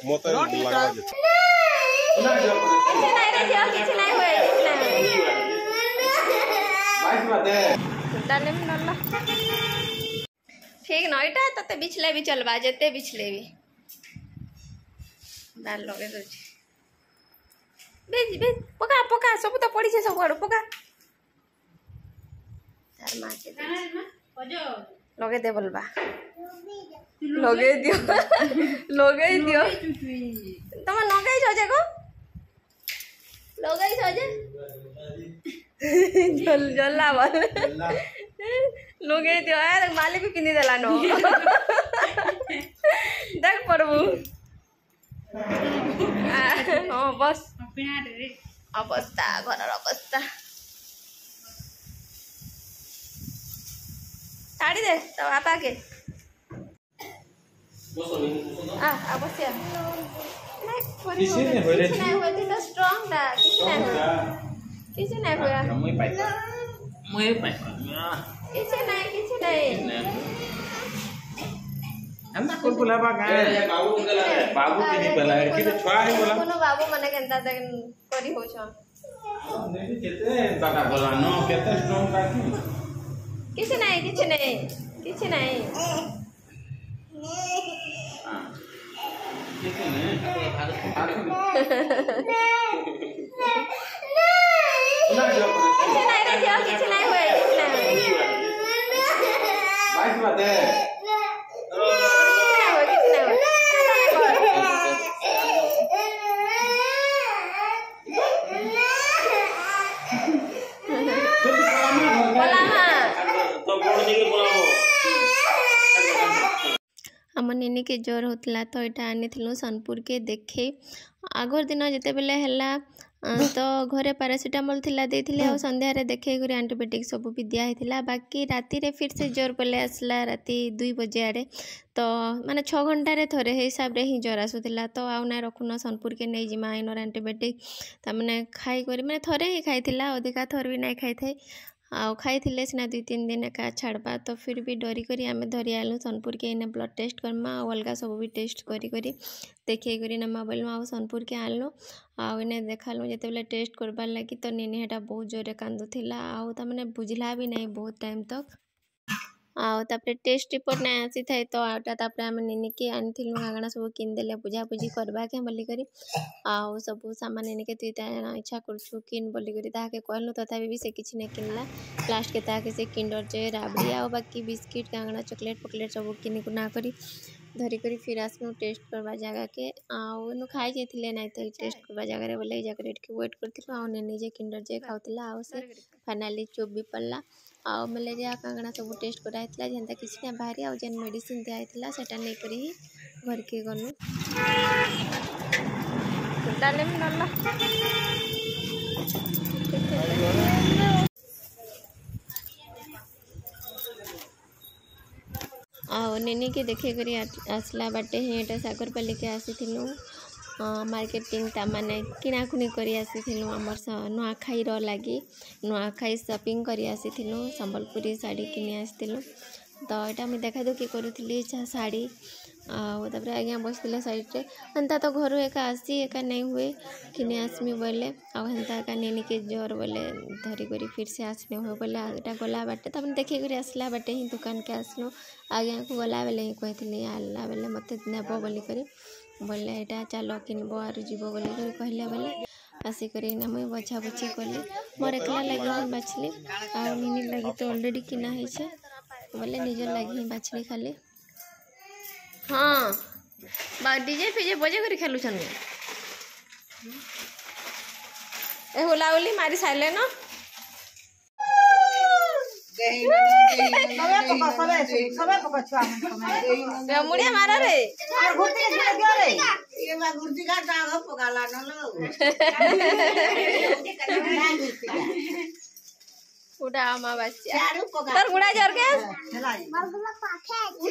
मत लागबा जे किछ नहीं रे जियो किछ नहीं होए बाइक बाते डाले में नल्ला ठीक न इटा तते बिछले भी चलबा जते बिछले भी डाल लगे दो बेज बेज पका पका सब तो पड़ी छे सब आड़ पका तार मां के दे लगे दे बोलबा लगे दियो तुम नगई छ जे को लगई छ जे जल जल्ला बोल लगे दियो यार माले भी पिनी देला नो देख पड़बू हां बस अवस्था घर अवस्था साड़ी दे तो आपा के अवश्य किसी ने होरे नहीं होती तो स्ट्रांग था किसी नहीं हुआ मैं पाई किसी नहीं अन्ना कोन बोलाबा गा बाबू के नहीं बोला कि तो छुआ है बोला कोनो बाबू मने केनता तक करी हो छ नहीं केते बाटा बोला नो केते स्ट्रांग का किसी नहीं हां किसी नहीं रे जियो किछ नहीं होए बाइक बाते आम निनी के जोर होता तो यहाँ आनी सोनपुर के देखे आगर दिन जिते बेले है तो घरे पैरासिटामोल थिला देथिले आ संध्या रे देखे गुरी एंटीबायोटिक सब भी दिया है बाकी राति रे फिर से जोर पले आसला राति 2 बजे आड़े तो माने 6 घंटा रे थरे हिसाब रे ही जोर आसुला तो आउ ना रखुन सोनपुर के नहीं जिमा आइनर एंटीबायोटिक ताने खाई करी माने थरे ही खाइथिला अधिका थर भी नहीं खाई थे आउ खाई सिना 2-3 दिन एका छाड़बा तो फिर भी डरी करी आमे धरी आलु सोनपुर के इने ब्लड टेस्ट करमा आ अलगा सब भी टेस्ट करी करी देखिए करी नमा बोल आउ सोनपुर के आलु आउ इने देखालु जेते बेले टेस्ट करबार लगी तो निनी हेटा बहुत जोरे कांदुथिला आउ ता माने बुझला भी नहीं बहुत टाइम तक आउ तापरे टेस्ट रिपोर्ट नहीं आसी थाए तो आटा तापरे आमे निनी के आनिथिलु आगना सब किन देले बुझा बुझी करबा के बोली करी आउ सब सामान निनी के तुई ता इच्छा करछु किन बोली करी ताके कहलु तथापि भी से किछि ने किनला लास्ट के ताके से किंडर जॉय राबड़ी आउ बाकी बिस्किट कांगना चॉकलेट पकलेट सब किनी कुना करी धरी करी फिर आसनु टेस्ट करबा जगह के आउ नु खाई जेथिले नै तो टेस्ट करबा जगह रे बोले जगह रेट के वेट करथिलु आउ निनी जे किंडर जॉय खाउतला आउ से फाइनली चुप भी पल्ला आउ मलेरिया कांगना सब टेस्ट कराइला जेनता किसी ना बाहरी आउ जेन मेडिसिन दिया सेटा नहीं करी घर के गनु डाले में नल्ला आउ निनी के देखे करी आसला बाटे हेटा सागरपाली के आसीथिलु मार्केटिंग ता माने किनाकुनी करी आसीथिलु हमर नुआखाई रो लागी नुआखाई शॉपिंग करी आसीथिलु संबलपुरी साड़ी किनी आसीथिलु तो एटा मैं देखा दुखी करूथली साड़ी तापर आज्ञा बसले साइड रे हंता तो घर एका आसी एका नहीं हुए किने आसमी बोले आ हंता एका निनी के जोर बोले धरी करी फिर से आसने हुए बोले एटा गला बाटे तब देखी करी आसला बाटे ही दुकान के आसलो आज्ञा को गला बेले ही कहथिली आला बेले मते नेबो बोली करी बोले एटा चलो किनबो आर जीवो बोली करी कहले बोले आसिक मुई बछा बछी कली मोर एकला लगी हम बाछली आ निनी लगी तो ऑलरेडी किना है बोले निजर लगी ही बाछली खाली हाँ बा डीजे फिजे बजे करी खेलु छन ए होला ओली मारी साइले न मुड़िया मारा रे उड़ा अमा बच्चा तर मुड़ा जर के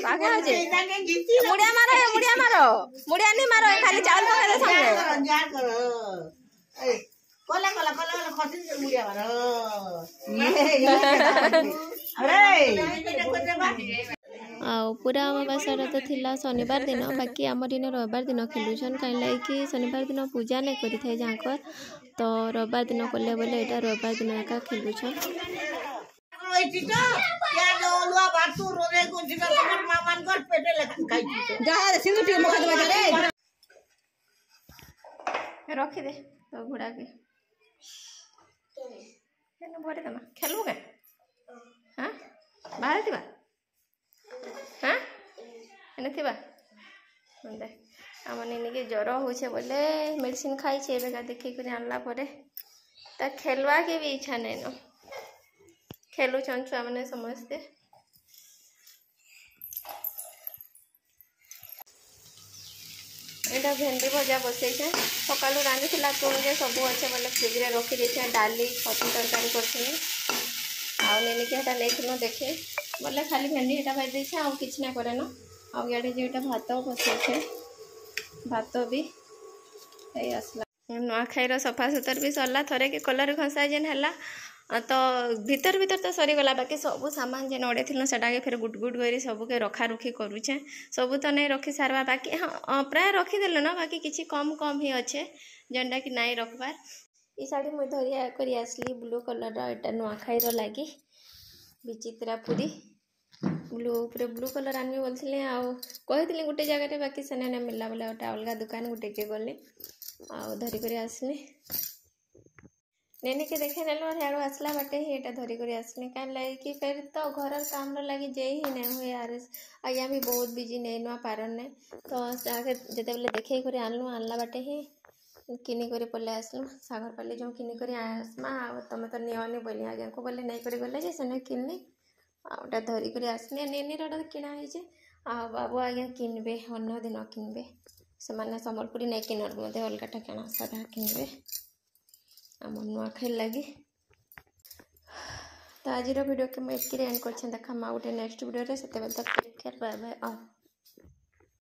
पाखे होजे मुड़िया मारो मुड़िया नहीं मारो खाली चावल पका दे संगे कोला कोला कोला कोला खसिन से मुड़िया मारो ये अरे पूरा अमावास्या तो थिला शनिवार दिन बाकी आमर इन रविवार दिन खेलुछन कहीं कि शनिवार दिन पूजा नहीं करी थे जाकर तो रविवार दिन कले बोले यहाँ रविवार दिन एका खेलुछन रखी दे तो घोड़ा के भरे दमा खेलू के हाँ बाहर थी हाँ एने आम निनी के ज्वर हो बोले मेडिसिन खाई एवं देखिक आनला खेलवा के भी इच्छा नहीं न खेलुछन छुआ मैंने समस्ते यहाँ भेंडी भजा बसई सका रांधि तुम सब अच्छे बोले फ्रिज में रखी देखे डाली छतु तरकारी कर निनी के नहीं देखे बोले खाली भेंडी यहाँ भाई देखे आउ कि ना करे न आड़े जो भात बसई भात भी आसला नुआखाईर सफा सुतर भी सरला थरे के कलर घसा जेन है तो भीतर तो सरीगला बाकी सब सामान जेन अड़े थी से फिर गुट गुट कर सबके रखा रुखी करुचे सब तो नहीं रखी सारवा बाकी हाँ प्राय रखीदेल न बाकी किसी कम कम ही अच्छे जेनटा कि नाई रखबार ये शाढ़ी मुझे धरिया कर आसली ब्लू कलर एटा नुआखाईर लगी विचित्रा पूरी ब्लू कलर आनमी बोलते कही गोटे जगह बाकी सेने नहीं मिलला बोले गोटे अलग दुकान गोटे के गली धरिक आसली नेनी के देखे नेल हेड़ू आसला बाटे ही एटा धरी कर आसनी कहीं लगे कि फिर तो घर काम लगी जे ही नहीं हुए आज्ञा भी बहुत बिजी नहीं नुआ पारन ने तो जिते बेले देखे कर आनलु आनला बाटे ही किनी कर पले आसलु सागर पाली जो किनी कर आसमा तुम तो नियनि बोली आज्ञा को बोले नहीं कर गले जे सेने किनी आटा धरी कर आसनी नेनीर किना है बाबू आज्ञा किनबे अन्न दिन किनबे से सम्बलपुरी नहीं किनर मध्य अलगाटा क्या सारा किनबे आम नुआखाई लगी तो आज वीडियो के मुझे एंड कर देखा गोटे नेक्स्ट वीडियो से तक टेक केयर बाय बाय।